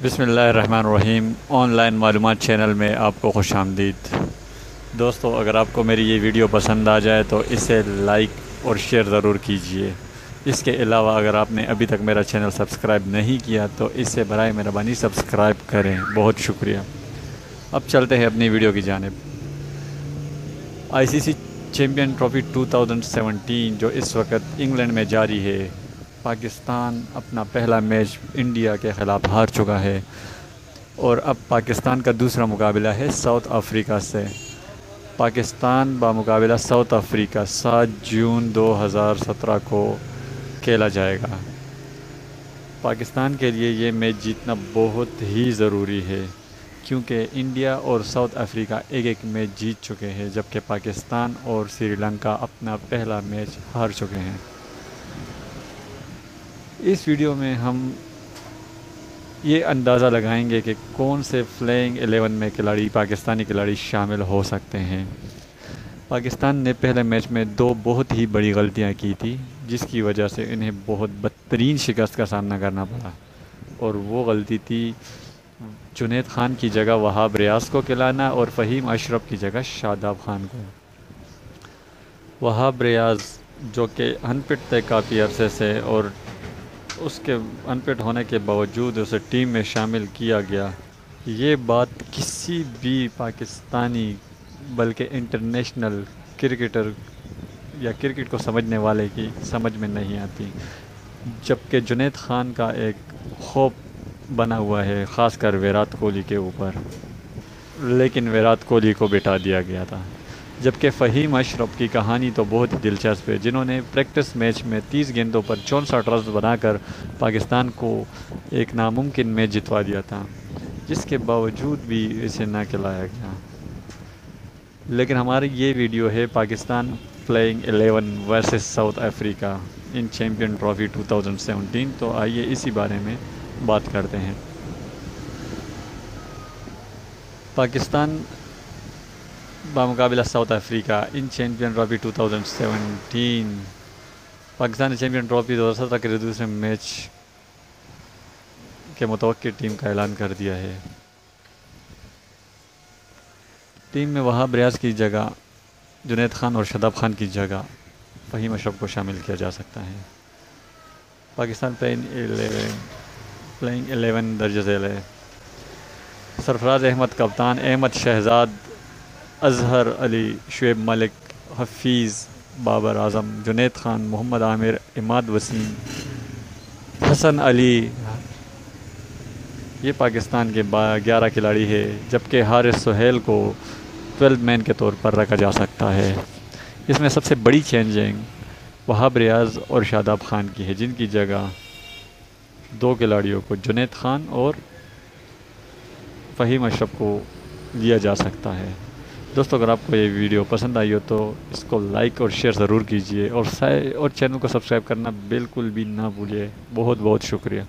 بسم اللہ الرحمن الرحیم آن لائن معلومات چینل میں آپ کو خوش آمدید۔ دوستو، اگر آپ کو میری یہ ویڈیو پسند آ جائے تو اسے لائک اور شیئر ضرور کیجئے۔ اس کے علاوہ اگر آپ نے ابھی تک میرا چینل سبسکرائب نہیں کیا تو اسے برائے مہربانی سبسکرائب کریں، بہت شکریہ۔ اب چلتے ہیں اپنی ویڈیو کی جانب۔ آئی سی سی چیمپئن ٹرافی 2017 جو اس وقت انگلینڈ میں جاری ہے، پاکستان اپنا پہلا میچ انڈیا کے خلاف ہار چکا ہے اور اب پاکستان کا دوسرا مقابلہ ہے ساؤتھ افریقہ سے۔ پاکستان بمقابلہ ساؤتھ افریقہ 7 جون 2017 کو کھیلا جائے گا۔ پاکستان کے لیے یہ میچ جیتنا بہت ہی ضروری ہے کیونکہ انڈیا اور ساؤتھ افریقہ ایک میچ جیت چکے ہیں، جبکہ پاکستان اور سری لنکا اپنا پہلا میچ ہار چکے ہیں۔ اس ویڈیو میں ہم یہ اندازہ لگائیں گے کہ کون سے پلینگ 11 میں پاکستانی کھلاڑی شامل ہو سکتے ہیں۔ پاکستان نے پہلے میچ میں 2 بہت ہی بڑی غلطیاں کی تھی، جس کی وجہ سے انہیں بہت بدترین شکست کا سامنا کرنا پڑا، اور وہ غلطی تھی جنید خان کی جگہ وہاب ریاض کو کھلانا اور فہیم اشرف کی جگہ شاداب خان کو۔ وہاب ریاض جو کہ ان فٹ تھے کافی عرصے سے، اور اس کے ان فٹ ہونے کے باوجود اسے ٹیم میں شامل کیا گیا، یہ بات کسی بھی پاکستانی بلکہ انٹرنیشنل کرکٹر یا کرکٹ کو سمجھنے والے کی سمجھ میں نہیں آتی، جبکہ جنید خان کا ایک خوف بنا ہوا ہے خاص کر ویرات کوہلی کے اوپر، لیکن ویرات کوہلی کو بٹھا دیا گیا تھا۔ جبکہ فہیم اشرف کی کہانی تو بہت ہی دلچسپ ہے، جنہوں نے پریکٹس میچ میں 30 گیندوں پر 64 رنز بنا کر پاکستان کو ایک ناممکن میچ جتوا دیا تھا، جس کے باوجود بھی اسے نہ کھلایا گیا۔ لیکن ہماری یہ ویڈیو ہے Pakistan playing 11 versus South Africa in champion trophy 2017، تو آئیے اسی بارے میں بات کرتے ہیں۔ پاکستان بمقابلہ South Africa in champion trophy 2017، Pakistan نے چیمپئن ٹرافی 2017 کے دوسرے میچ کے متوقع ٹیم کا اعلان کر دیا ہے۔ ٹیم میں وہاب ریاض کی جگہ جنید خان اور شاداب خان کی جگہ فہیم اشرف کو شامل کیا جا سکتا ہے۔ پاکستان پلینگ 11 درج ذیل ہے۔ سرفراز احمد کپتان، احمد شہزاد، اظہر علی، شعیب ملک، حفیظ، بابر اعظم، جنید خان، محمد عامر، عماد وسیم، حسن علی، یہ پاکستان کے 11 کھلاڑی ہے، جبکہ حارث سہیل کو 12 مین کے طور پر رکھا جا سکتا ہے۔ اس میں سب سے بڑی چینجنگ وہاب ریاض اور شاداب خان کی ہے، جن کی جگہ 2 کھلاڑیوں کو جنید خان اور فہیم اشرف کو لیا جا سکتا ہے۔ دوستو، اگر آپ کو یہ ویڈیو پسند آئی ہو تو اس کو لائک اور شیئر ضرور کیجئے، اور چینل کو سبسکرائب کرنا بالکل بھی نہ بھولیے۔ بہت بہت شکریہ۔